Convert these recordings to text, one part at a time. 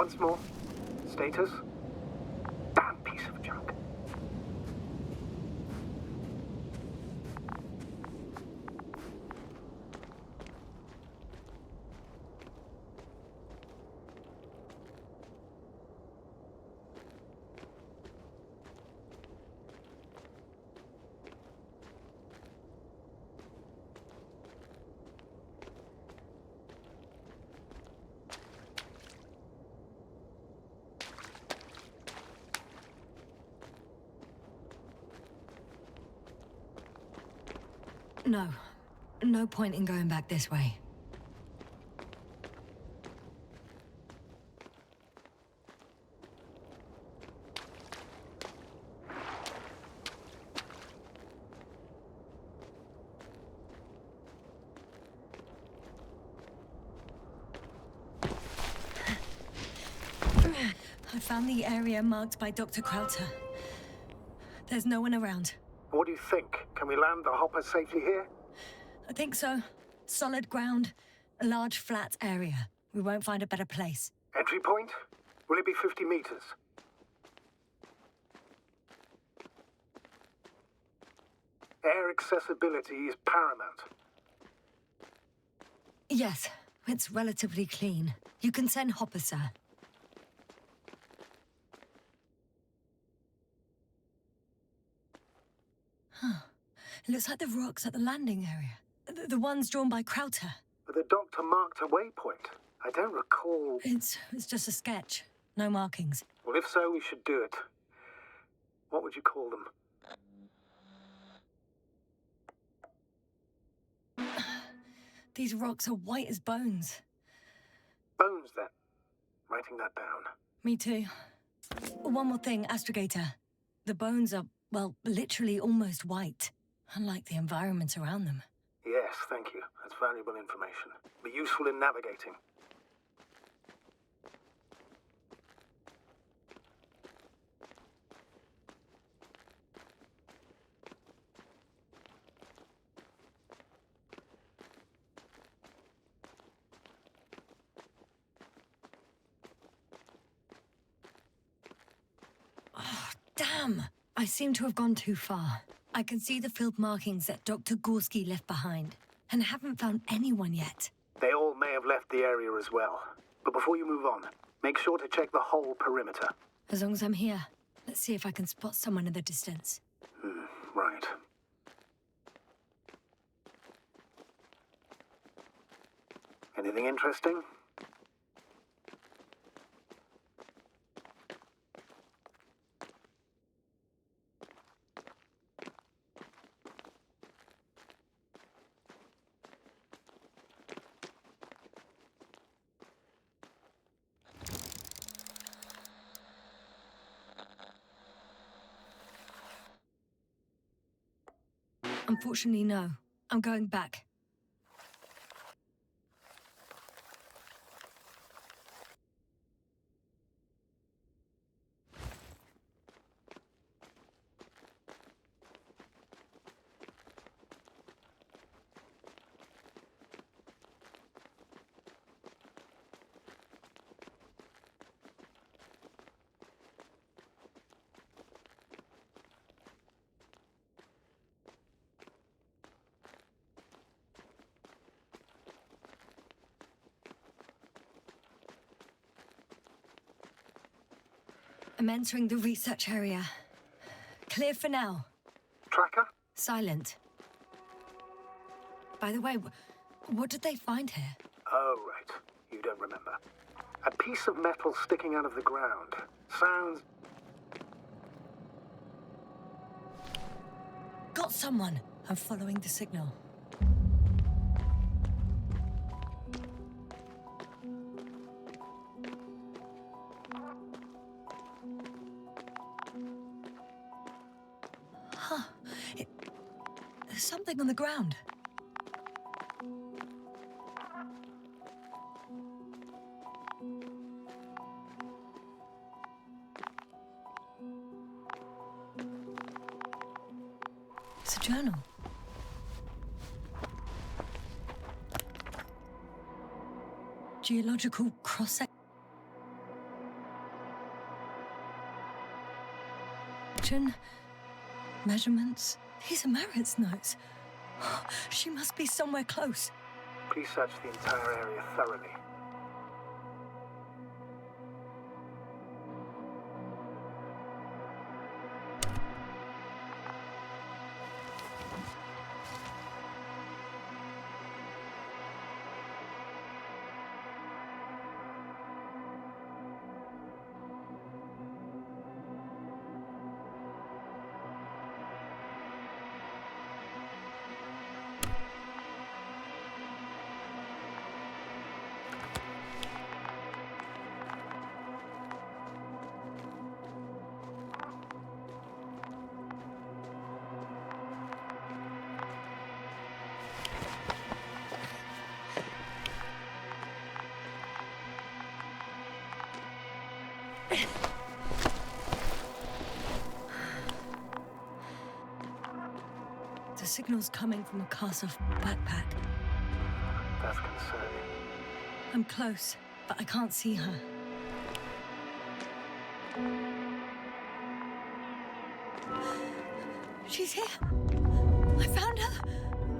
Once more. Status? Damn piece of junk. No. No point in going back this way. I found the area marked by Dr. Krauter. There's no one around. What do you think? Can we land the hopper safely here? I think so. Solid ground, a large flat area. We won't find a better place. Entry point? Will it be 50 meters? Air accessibility is paramount. Yes, it's relatively clean. You can send hopper, sir. Huh. It looks like the rocks at the landing area. The ones drawn by Krauter. But the doctor marked a waypoint. I don't recall... It's just a sketch. No markings. Well, if so, we should do it. What would you call them? These rocks are white as bones. Bones, then. Writing that down. Me too. One more thing, Astrogator. The bones are, well, literally almost white. Unlike the environment around them. Yes, thank you. That's valuable information. Be useful in navigating. Oh, damn! I seem to have gone too far. I can see the field markings that Dr. Gorski left behind, and haven't found anyone yet. They all may have left the area as well. But before you move on, make sure to check the whole perimeter. As long as I'm here, let's see if I can spot someone in the distance. Right. Anything interesting? Unfortunately, no. I'm going back. I'm entering the research area. Clear for now. Tracker? Silent. By the way, what did they find here? Oh, right. You don't remember. A piece of metal sticking out of the ground. Sounds... Got someone. I'm following the signal. There's something on the ground. It's a journal. Geological cross-section. Direction, measurements. These are Merritt's notes. She must be somewhere close. Please search the entire area thoroughly. The signal's coming from a castle backpack. That's concerning. I'm close, but I can't see her. She's here. I found her.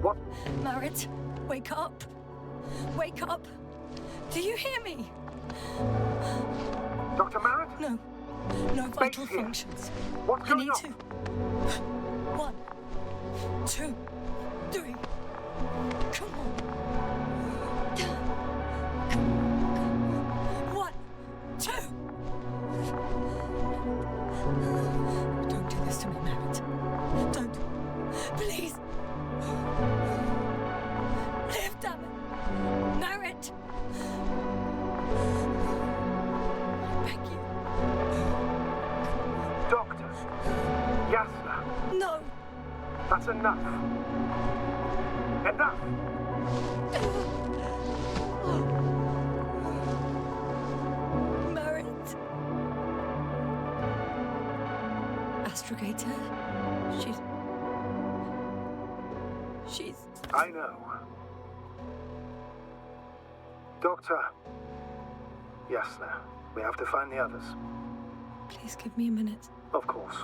What? Merritt, wake up. Wake up. Do you hear me? Dr. Merritt? No. No vital here. functions. What's I going need on? to. 1, 2, 3. Come on. 1, 2. Don't do this to me, Merritt. Don't. Please. Live, damn it. Merritt. I beg you. Doctor. Yasna. No. That's enough. Enough! Merritt. Astrogator. She's... I know. Doctor. Yasna, we have to find the others. Please give me a minute. Of course.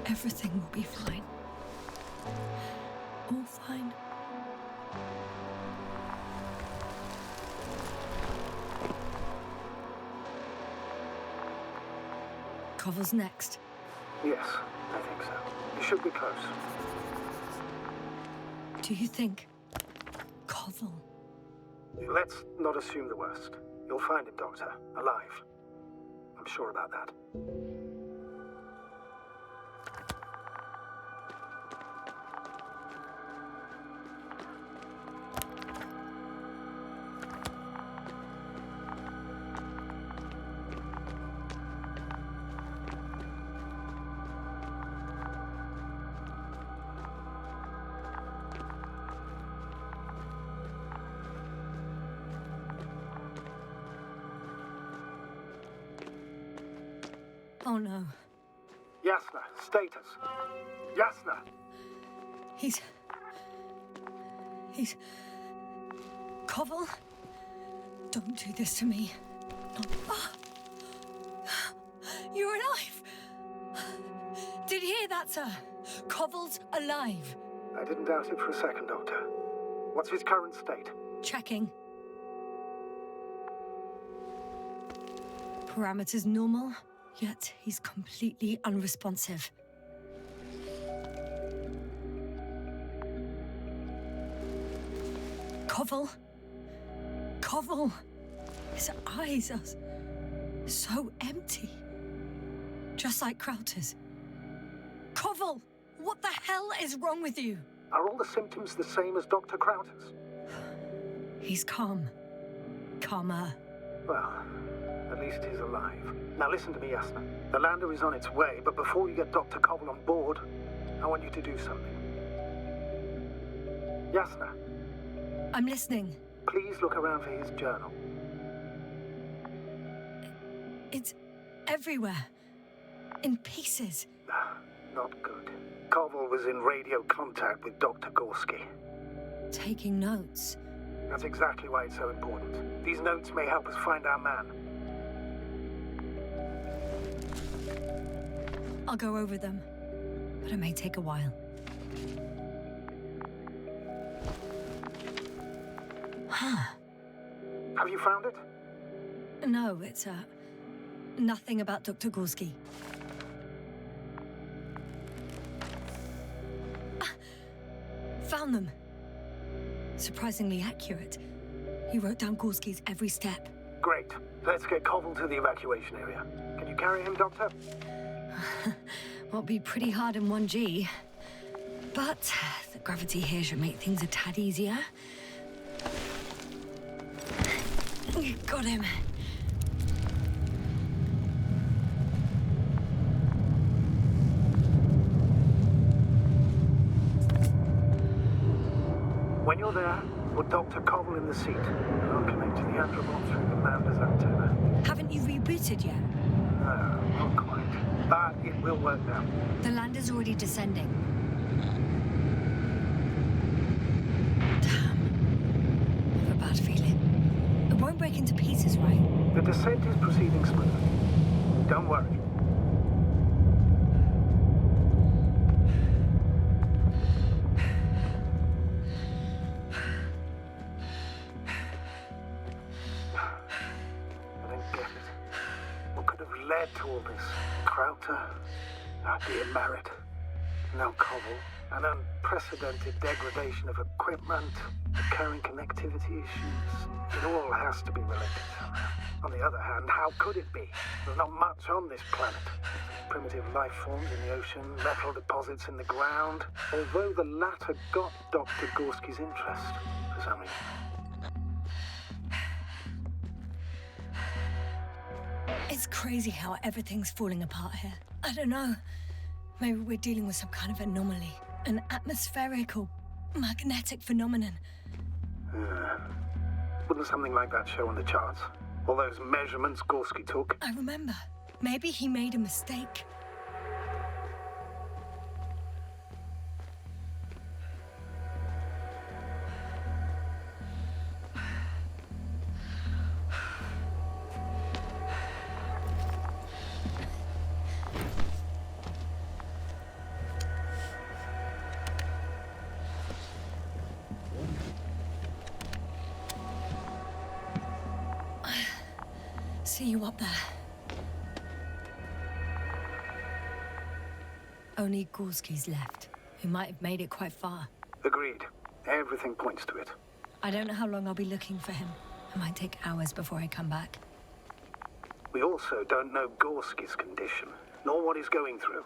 Everything will be fine. All fine. Cover's next. Yes, I think so. You should be close. Do you think? Koval? Let's not assume the worst. You'll find him, Doctor. Alive. I'm sure about that. Oh no. Yasna, status. Yasna! He's... Koval? Don't do this to me. Not... You're alive! Did you hear that, sir? Koval's alive. I didn't doubt it for a second, Doctor. What's his current state? Checking. Parameters normal, yet he's completely unresponsive. Koval? Koval! His eyes are so empty. Just like Crowter's. Koval! What the hell is wrong with you? Are all the symptoms the same as Dr. Crowter's? He's calm. Calmer. Well, at least he's alive. Now listen to me, Yasna. The lander is on its way, but before you get Dr. Koval on board, I want you to do something. Yasna, I'm listening. please look around for his journal. It's everywhere. In pieces. Not good. Koval was in radio contact with Dr. Gorski. Taking notes. That's exactly why it's so important. These notes may help us find our man. I'll go over them, but it may take a while. Huh. Have you found it? No, it's, nothing about Dr. Gorski. Found them. Surprisingly accurate. He wrote down Gorski's every step. Great. Let's get Koval to the evacuation area. Can you carry him, Doctor? Won't be pretty hard in 1G. But the gravity here should make things a tad easier. Got him. When you're there, put Dr. Koval in the seat. I'll connect to the Androbot through the lander's antenna. Haven't you rebooted yet? No, not quite. But it will work now. The lander's already descending. Damn. I have a bad feeling. It won't break into pieces, right? The descent is proceeding smoothly. Don't worry. I don't get it. What could have led to all this? Krauter, dear Merritt, now Koval, an unprecedented degradation of equipment, recurring connectivity issues. It all has to be related somehow. On the other hand, how could it be? There's not much on this planet. Primitive life forms in the ocean, metal deposits in the ground. Although the latter got Dr. Gorski's interest for some reason. It's crazy how everything's falling apart here. I don't know. Maybe we're dealing with some kind of anomaly. An atmospheric or magnetic phenomenon. Wouldn't something like that show on the charts? All those measurements Gorski took? I remember. Maybe he made a mistake. See you up there. Only Gorski's left. He might have made it quite far. Agreed. Everything points to it. I don't know how long I'll be looking for him. It might take hours before I come back. We also don't know Gorski's condition, nor what he's going through.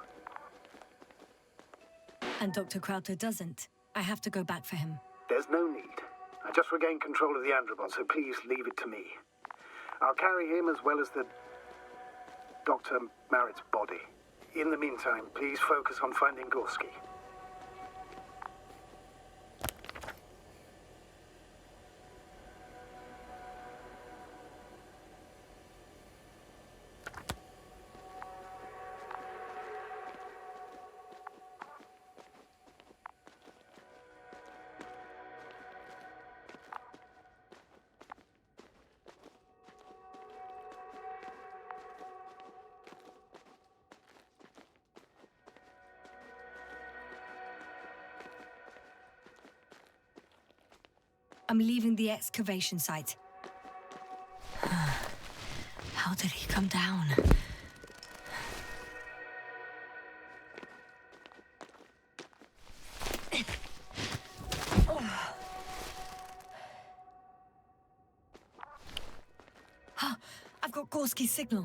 And Dr. Krauter doesn't. I have to go back for him. There's no need. I just regained control of the Androbot, so please leave it to me. I'll carry him as well as the Dr. Merritt's body. In the meantime, please focus on finding Gorski. I'm leaving the excavation site. How did he come down? I've got Gorski's signal.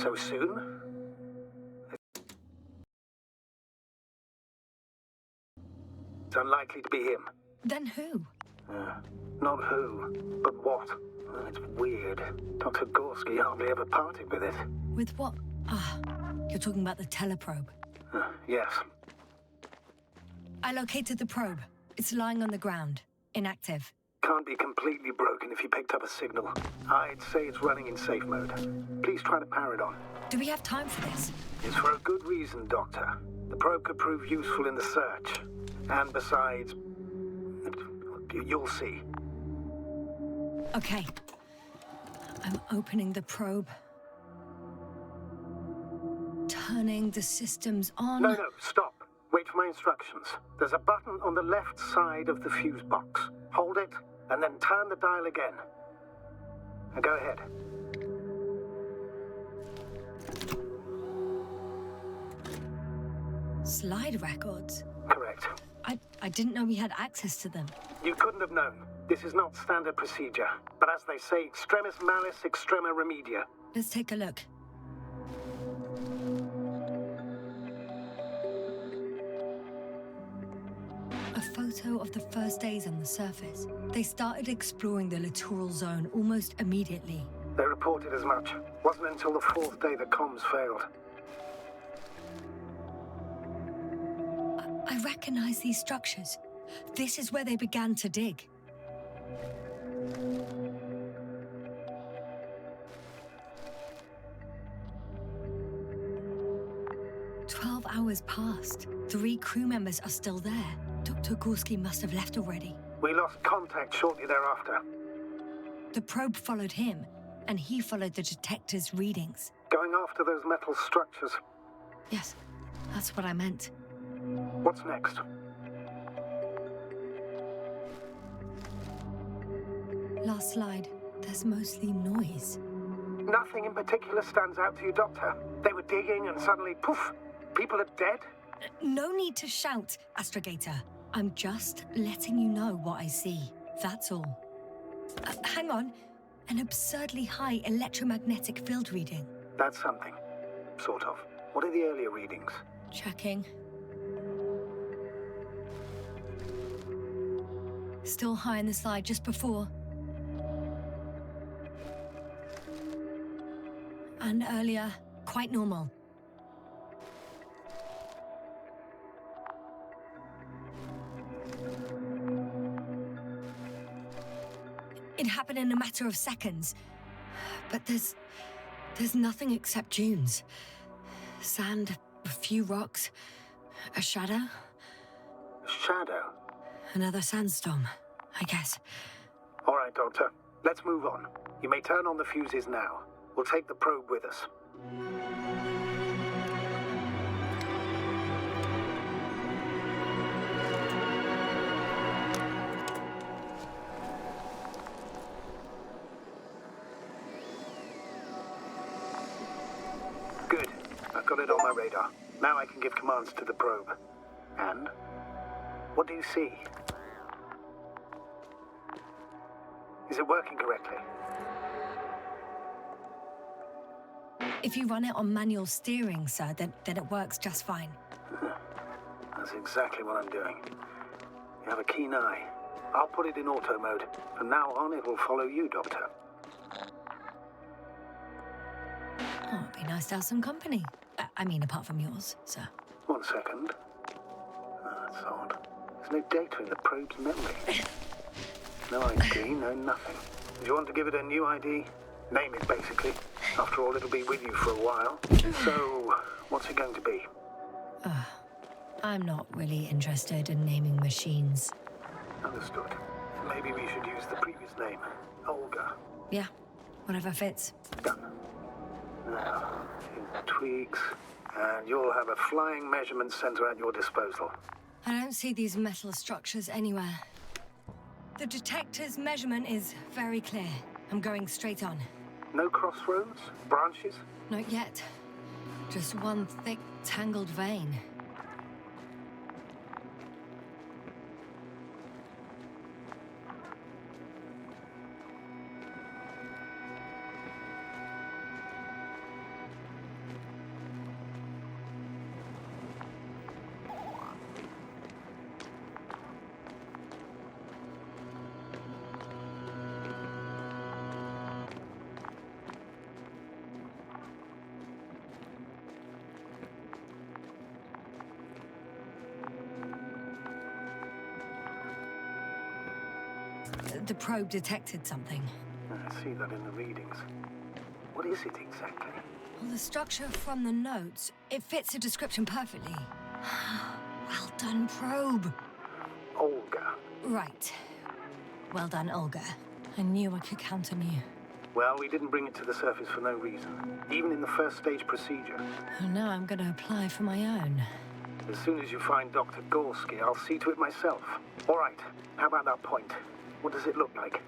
So soon? It's unlikely to be him. Then who? Not who, but what. It's weird. Dr. Gorski hardly ever parted with it. With what? You're talking about the teleprobe. Yes. I located the probe. It's lying on the ground. Inactive. Can't be completely broken if you picked up a signal. I'd say it's running in safe mode. Please try to power it on. Do we have time for this? It's for a good reason, Doctor. The probe could prove useful in the search. And besides, you'll see. Okay. I'm opening the probe. turning the systems on. No, stop. Wait for my instructions. There's a button on the left side of the fuse box. Hold it, and then turn the dial again. Now go ahead. Slide records? Correct. I didn't know we had access to them. You couldn't have known. This is not standard procedure. But as they say, extremis malis, extrema remedia. Let's take a look. A photo of the first days on the surface. They started exploring the littoral zone almost immediately. They reported as much. Wasn't until the fourth day that comms failed. I recognize these structures. This is where they began to dig. Hours passed. 3 crew members are still there. Dr. Gorski must have left already. We lost contact shortly thereafter. The probe followed him, and he followed the detector's readings. Going after those metal structures. Yes, that's what I meant. What's next? Last slide. There's mostly noise. Nothing in particular stands out to you, Doctor. They were digging and suddenly, poof, people are dead? No need to shout, Astrogator. I'm just letting you know what I see. That's all. Hang on. An absurdly high electromagnetic field reading. That's something. Sort of. What are the earlier readings? Checking. Still high in the slide just before. And earlier, quite normal. It happened in a matter of seconds. But there's nothing except dunes. Sand, a few rocks, a shadow. Shadow? Another sandstorm, I guess. All right, Doctor. Let's move on. You may turn on the fuses now. We'll take the probe with us. Good. I've got it on my radar. Now I can give commands to the probe. And? What do you see? Is it working correctly? If you run it on manual steering, sir, then it works just fine. That's exactly what I'm doing. You have a keen eye. I'll put it in auto mode. From now on, it will follow you, Doctor. Oh, it'd be nice to have some company. I mean, apart from yours, sir. 1 second. That's odd. There's no data in the probe's memory. No ID, no nothing. Do you want to give it a new ID? Name it, basically. After all, it'll be with you for a while. So, what's it going to be? I'm not really interested in naming machines. Understood. Maybe we should use the previous name. Olga. Yeah, whatever fits. Done. Now, few tweaks, and you'll have a flying measurement center at your disposal. I don't see these metal structures anywhere. The detector's measurement is very clear. I'm going straight on. No crossroads? Branches? Not yet. Just one thick, tangled vein. The probe detected something. I see that in the readings. What is it exactly? Well, the structure from the notes, it fits the description perfectly. Well done, probe. Olga. Right. Well done, Olga. I knew I could count on you. Well, we didn't bring it to the surface for no reason. Even in the first stage procedure. And now I'm going to apply for my own. As soon as you find Dr. Gorski, I'll see to it myself. All right, how about that point? What does it look like?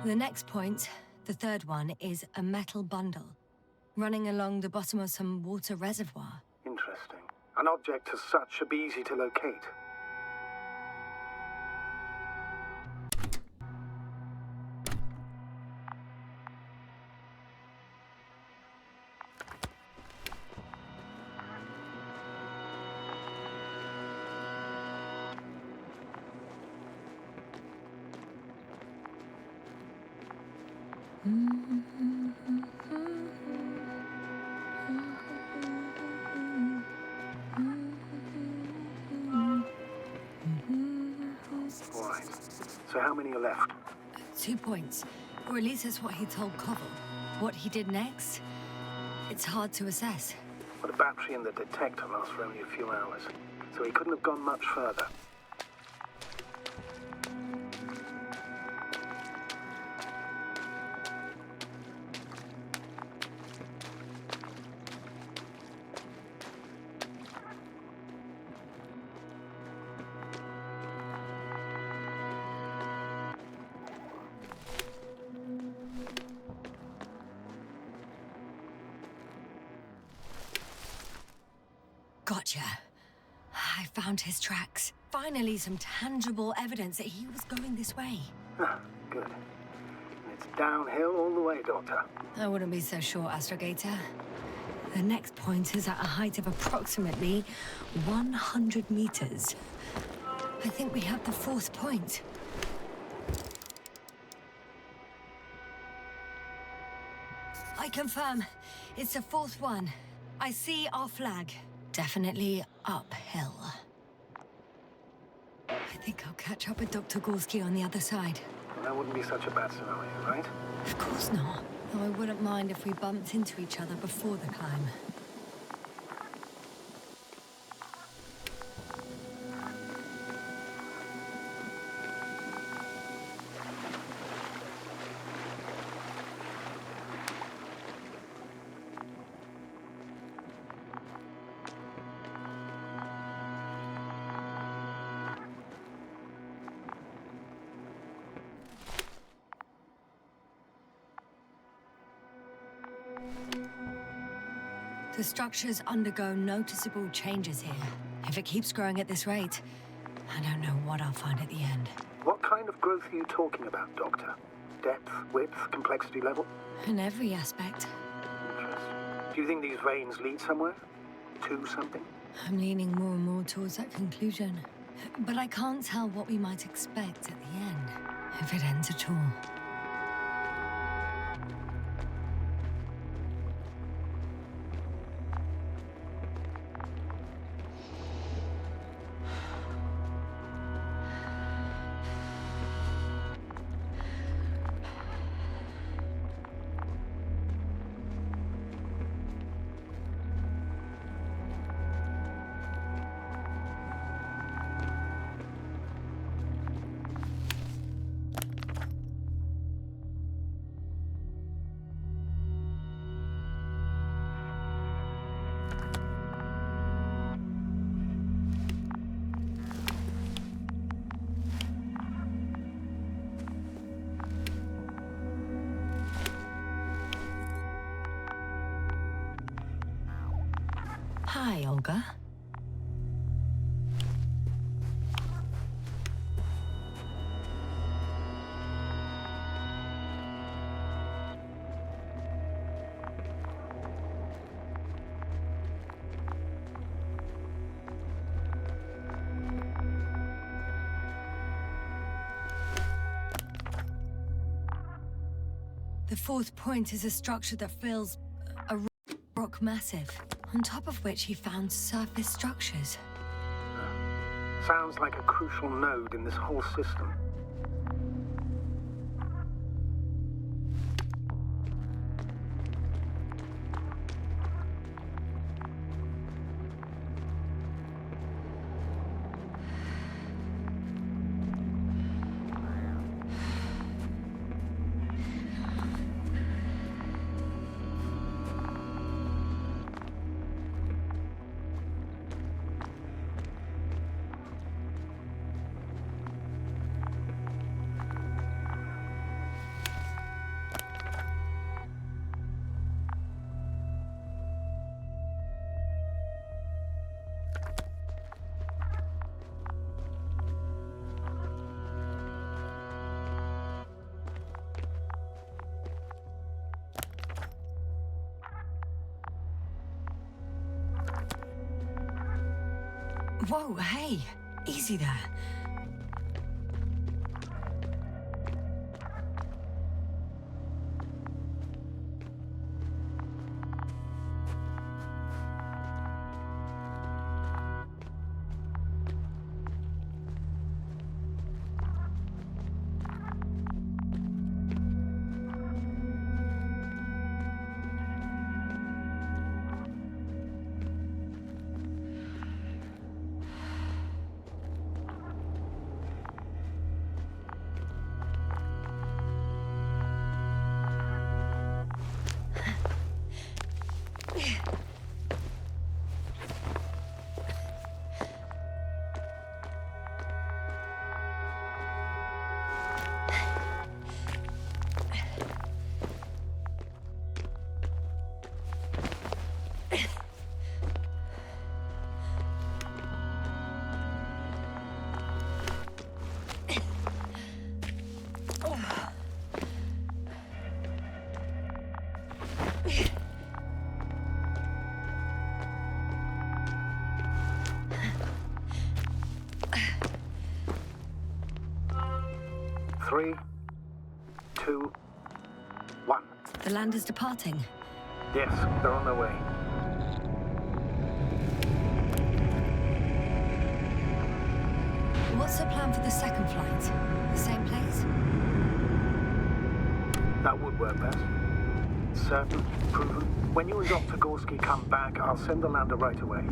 The next point, the third one, is a metal bundle running along the bottom of some water reservoir. Interesting. An object as such should be easy to locate. All right. So how many are left? 2 points. Or at least that's what he told Koval. What he did next, it's hard to assess. Well, the battery and the detector last for only a few hours, so he couldn't have gone much further. Gotcha. I found his tracks. Finally, some tangible evidence that he was going this way. Ah, good. And it's downhill all the way, Doctor. I wouldn't be so sure, Astrogator. The next point is at a height of approximately 100 meters. I think we have the fourth point. I confirm. It's the fourth one. I see our flag. Definitely uphill. I think I'll catch up with Dr. Gorski on the other side. That wouldn't be such a bad scenario, right? Of course not. Though I wouldn't mind if we bumped into each other before the climb. The structures undergo noticeable changes here. If it keeps growing at this rate, I don't know what I'll find at the end. What kind of growth are you talking about, Doctor? Depth, width, complexity level? In every aspect. Interesting. Do you think these veins lead somewhere? To something? I'm leaning more and more towards that conclusion. But I can't tell what we might expect at the end, if it ends at all. Hi, Olga. The fourth point is a structure that feels rock massive, on top of which he found surface structures. Sounds like a crucial node in this whole system. Whoa, hey, easy there. Three, two, one. The lander's departing. Yes, they're on their way. What's the plan for the second flight? The same place? That would work best. Certain, proven. When you and Dr. Gorski come back, I'll send the lander right away.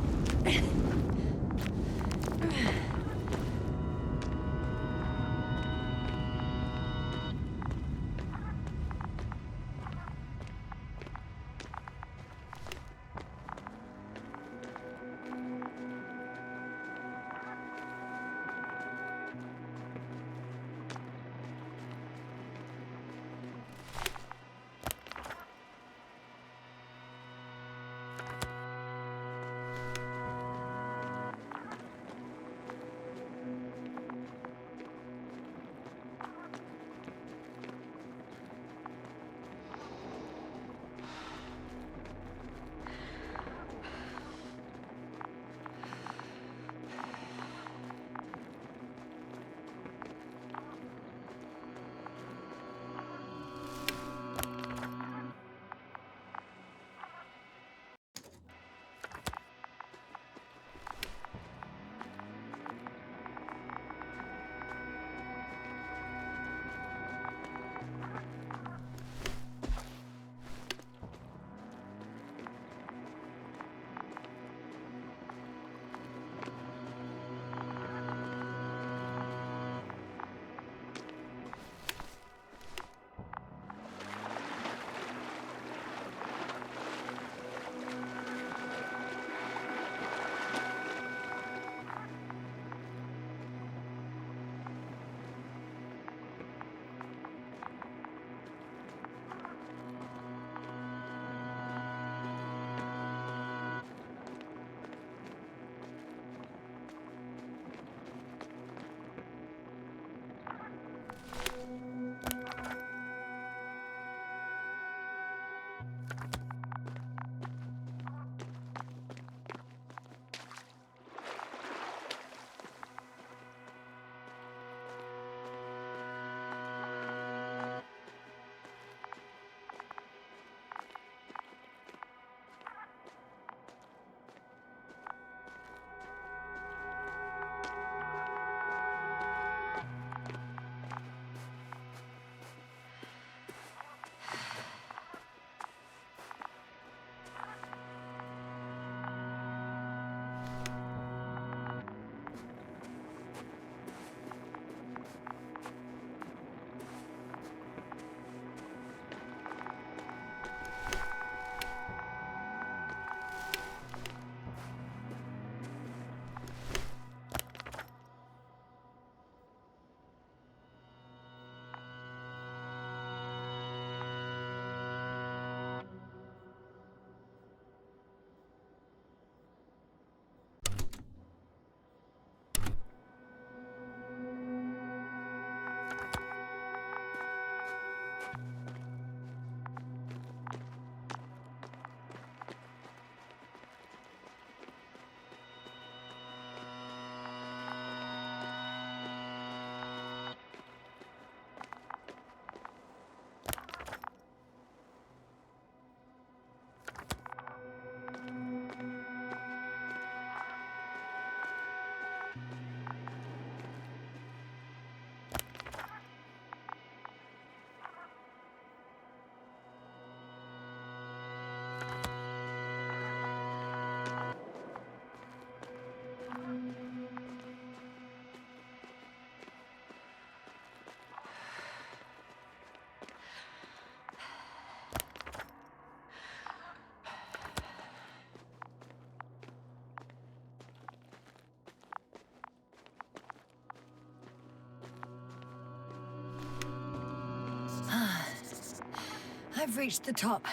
I've reached the top.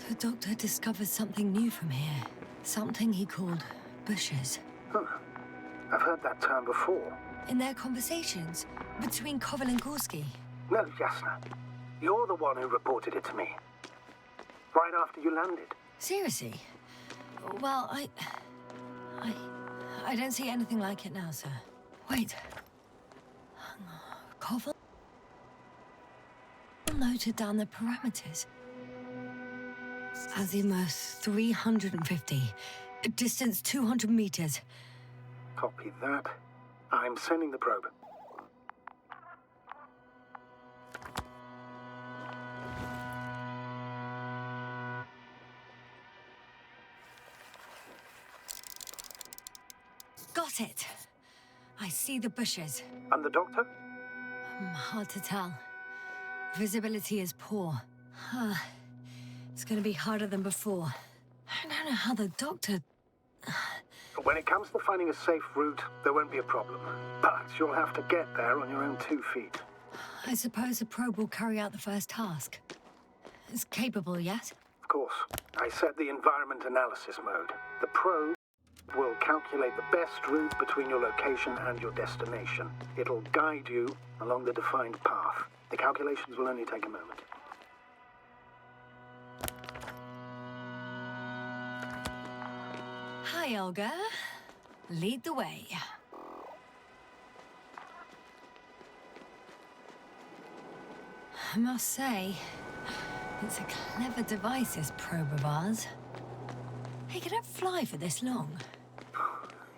The doctor discovered something new from here. Something he called bushes. Huh. I've heard that term before. In their conversations between Koval and Gorski. No, Yasna. You're the one who reported it to me. Right after you landed. Seriously? Well, I don't see anything like it now, sir. Wait. Koval noted down the parameters. Azimuth 350. Distance 200 meters. Copy that. I'm sending the probe. Got it. I see the bushes. And the doctor? Hard to tell. Visibility is poor. It's gonna be harder than before. I don't know how the doctor... When it comes to finding a safe route, there won't be a problem. But you'll have to get there on your own 2 feet. I suppose the probe will carry out the first task. It's capable, yes? Of course. I set the environment analysis mode. The probe will calculate the best route between your location and your destination. It'll guide you along the defined path. The calculations will only take a moment. Hi, Olga. Lead the way. I must say, it's a clever device, this probe of ours. Hey, can it fly for this long?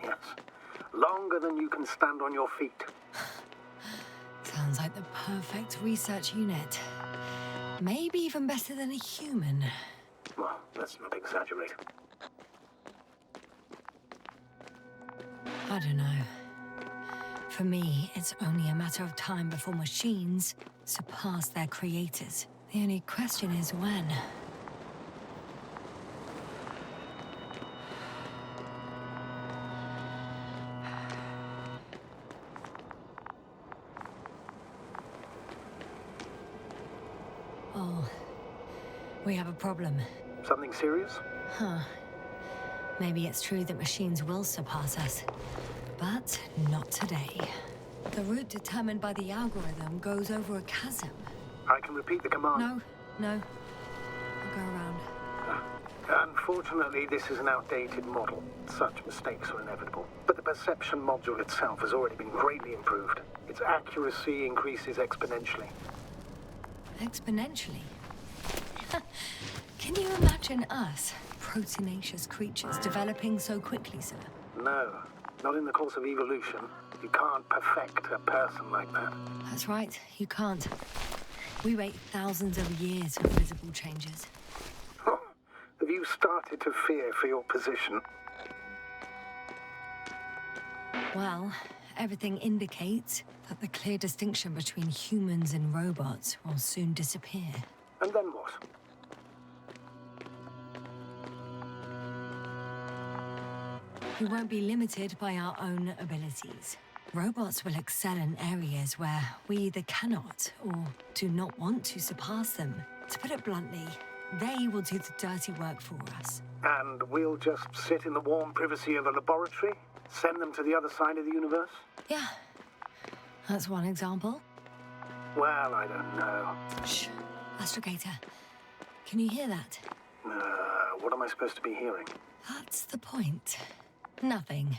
Yes. Longer than you can stand on your feet. Sounds like the perfect research unit. Maybe even better than a human. Well, let's not exaggerate. I don't know. For me, it's only a matter of time before machines surpass their creators. The only question is when. Oh, we have a problem. Something serious? Huh. Maybe it's true that machines will surpass us, but not today. The route determined by the algorithm goes over a chasm. I can repeat the command. No. I'll go around. Unfortunately, this is an outdated model. Such mistakes are inevitable. But the perception module itself has already been greatly improved. Its accuracy increases exponentially. Exponentially? Can you imagine us, proteinaceous creatures, developing so quickly, sir? No, not in the course of evolution. You can't perfect a person like that. That's right, you can't. We wait thousands of years for visible changes. Have you started to fear for your position? Well, everything indicates that the clear distinction between humans and robots will soon disappear. And then what? We won't be limited by our own abilities. Robots will excel in areas where we either cannot or do not want to surpass them. To put it bluntly, they will do the dirty work for us. And we'll just sit in the warm privacy of a laboratory? Send them to the other side of the universe? Yeah, that's one example. Well, I don't know. Shh, Astrogator. Can you hear that? What am I supposed to be hearing? That's the point. Nothing.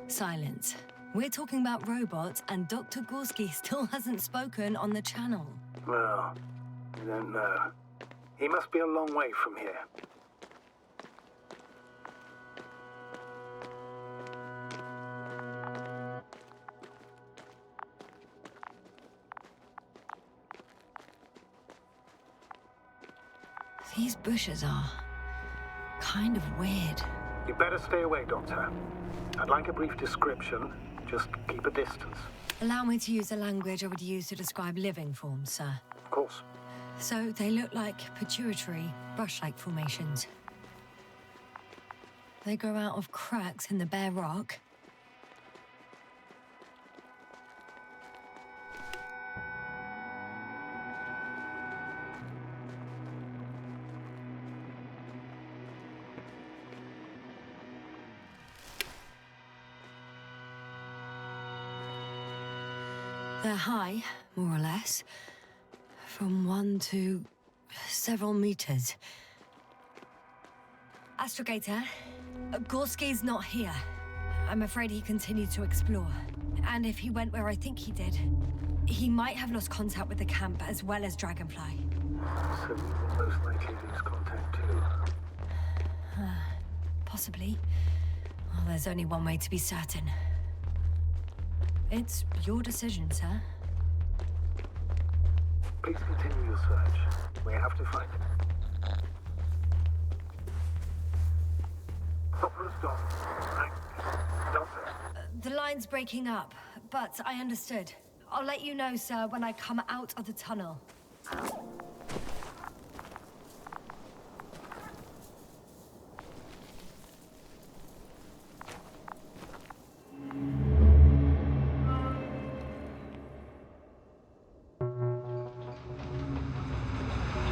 Silence. We're talking about robots, and Dr. Gorski still hasn't spoken on the channel. Well, I don't know. He must be a long way from here. These bushes are kind of weird. You better stay away, Doctor. I'd like a brief description. Just keep a distance. Allow me to use the language I would use to describe living forms, sir. Of course. So they look like pituitary, brush-like formations. They grow out of cracks in the bare rock. They're high, more or less. From 1 to several meters. Astrogator, Gorski's not here. I'm afraid he continued to explore. And if he went where I think he did, he might have lost contact with the camp as well as Dragonfly. So we will most likely lose contact too. Possibly. Well, there's only one way to be certain. It's your decision, sir. Please continue your search. We have to find it. Hopper's gone. Doctor. The line's breaking up, but I understood. I'll let you know, sir, when I come out of the tunnel.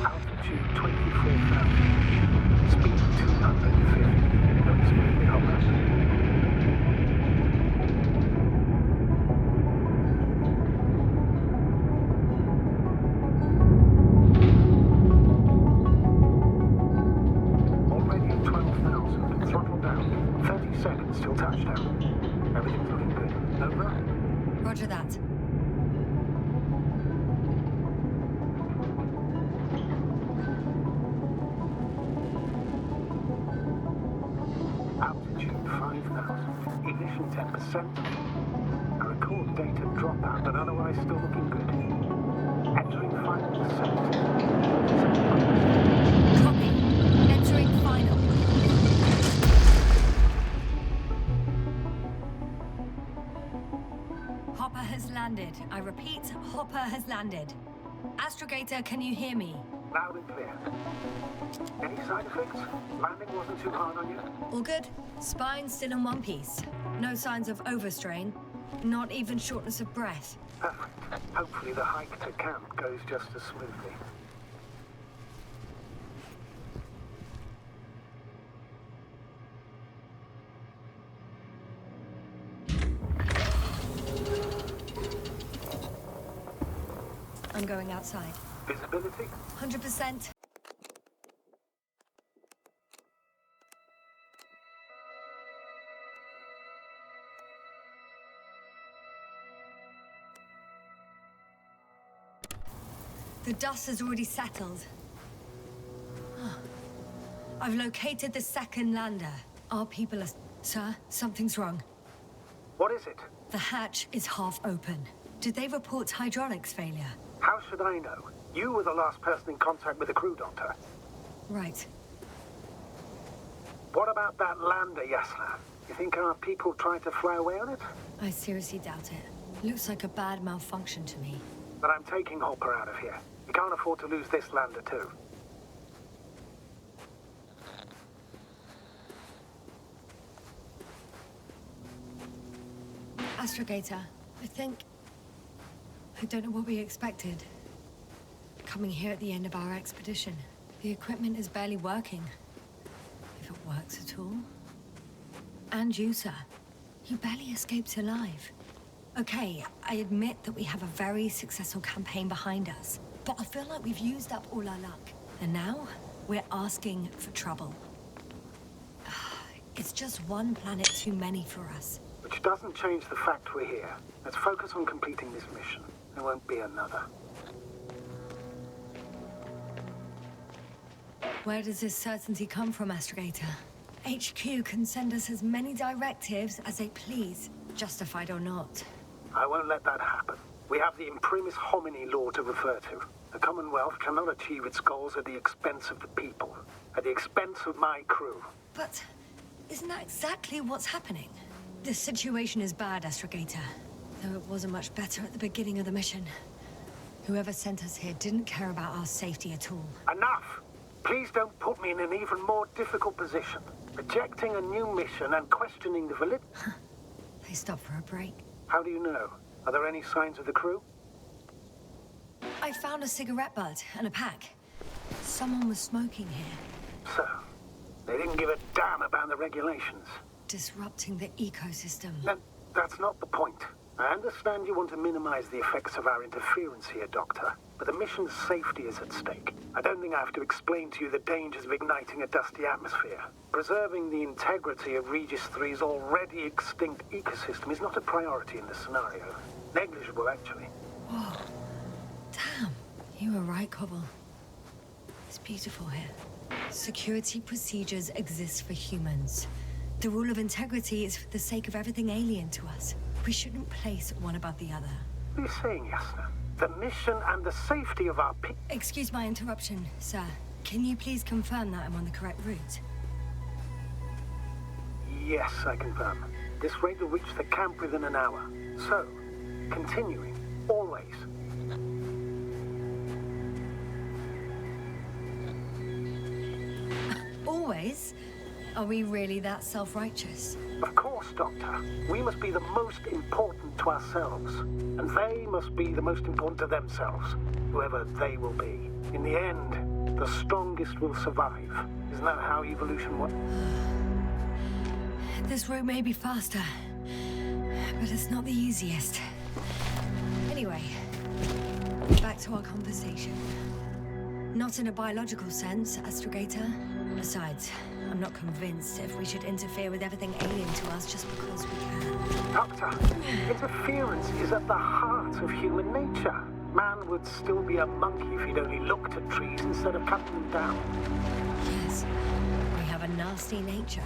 Altitude 24,000. Speed 250. Don't speed me, Hopper. Till touchdown. Everything's looking good. Over? Roger that. Altitude 5,000. Ignition 10%. A record data dropout, but otherwise still looking good. Entering final descent. Copy. Entering final. Hopper has landed. I repeat, Hopper has landed. Astrogator, can you hear me? Loud and clear. Any side effects? Landing wasn't too hard on you? All good. Spine still in one piece. No signs of overstrain. Not even shortness of breath. Perfect. Hopefully the hike to camp goes just as smoothly. I'm going outside. Visibility? 100%. The dust has already settled. I've located the second lander. Our people are... Sir, something's wrong. What is it? The hatch is half open. Did they report hydraulics failure? How should I know? You were the last person in contact with the crew, Doctor. Right. What about that lander, Yasna? You think our people tried to fly away on it? I seriously doubt it. Looks like a bad malfunction to me. But I'm taking Hopper out of here. We can't afford to lose this lander, too. Astrogator, I don't know what we expected. Coming here at the end of our expedition. The equipment is barely working. If it works at all. And you, sir. You barely escaped alive. Okay, I admit that we have a very successful campaign behind us. But I feel like we've used up all our luck. And now, we're asking for trouble. It's just one planet too many for us. Which doesn't change the fact we're here. Let's focus on completing this mission. There won't be another. Where does this certainty come from, Astrogator? HQ can send us as many directives as they please, justified or not. I won't let that happen. We have the imprimis homini law to refer to. The Commonwealth cannot achieve its goals at the expense of the people. At the expense of my crew. But isn't that exactly what's happening? The situation is bad, Astrogator. Though it wasn't much better at the beginning of the mission. Whoever sent us here didn't care about our safety at all. Enough! Please don't put me in an even more difficult position. Rejecting a new mission and questioning the validity. They stopped for a break. How do you know? Are there any signs of the crew? I found a cigarette butt and a pack. Someone was smoking here. So, they didn't give a damn about the regulations. Disrupting the ecosystem. That's not the point. I understand you want to minimize the effects of our interference here, Doctor, but the mission's safety is at stake. I don't think I have to explain to you the dangers of igniting a dusty atmosphere. Preserving the integrity of Regis III's already extinct ecosystem is not a priority in this scenario. Negligible, actually. Whoa. Damn. You were right, Cobble. It's beautiful here. Security procedures exist for humans. The rule of integrity is for the sake of everything alien to us. We shouldn't place one above the other. What are you saying, Yasna? The mission and the safety of our Excuse my interruption, sir. Can you please confirm that I'm on the correct route? Yes, I confirm. This rate will reach the camp within an hour. So, continuing, always. Always? Are we really that self-righteous? Of course, Doctor. We must be the most important to ourselves. And they must be the most important to themselves, whoever they will be. In the end, the strongest will survive. Isn't that how evolution works? This route may be faster, but it's not the easiest. Anyway, back to our conversation. Not in a biological sense, Astrogator. Besides, I'm not convinced if we should interfere with everything alien to us just because we can. Doctor, interference is at the heart of human nature. Man would still be a monkey if he'd only looked at trees instead of cutting them down. Yes, we have a nasty nature.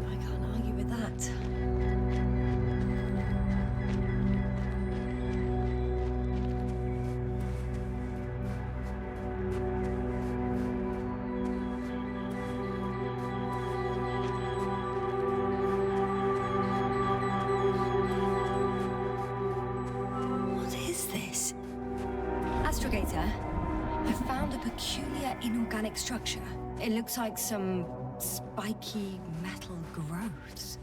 I can't argue with that. I found a peculiar inorganic structure. It looks like some spiky metal growths.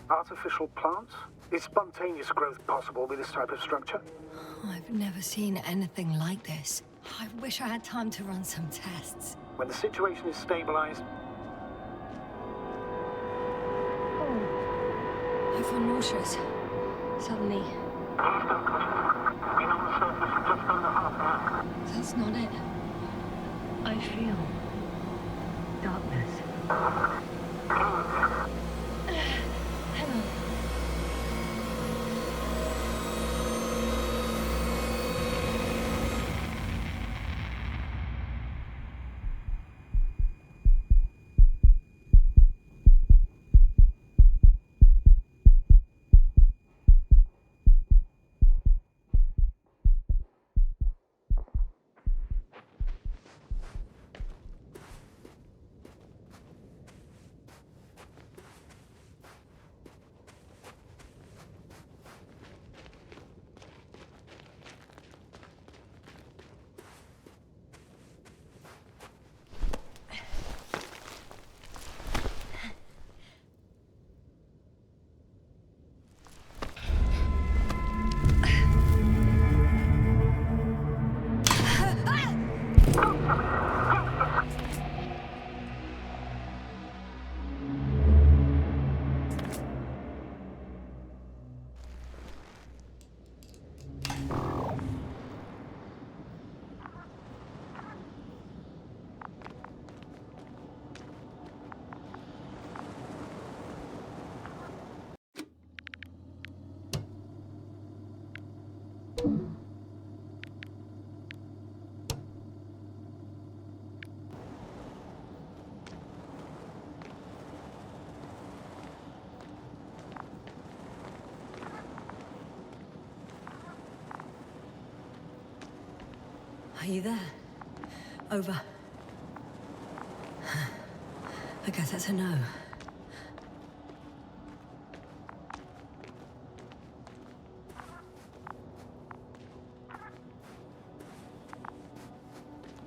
Artificial plants? Is spontaneous growth possible with this type of structure? I've never seen anything like this. I wish I had time to run some tests. When the situation is stabilized... I feel nauseous. Suddenly. That's not it. I feel darkness. Hang on. Are you there? Over. I guess that's a no.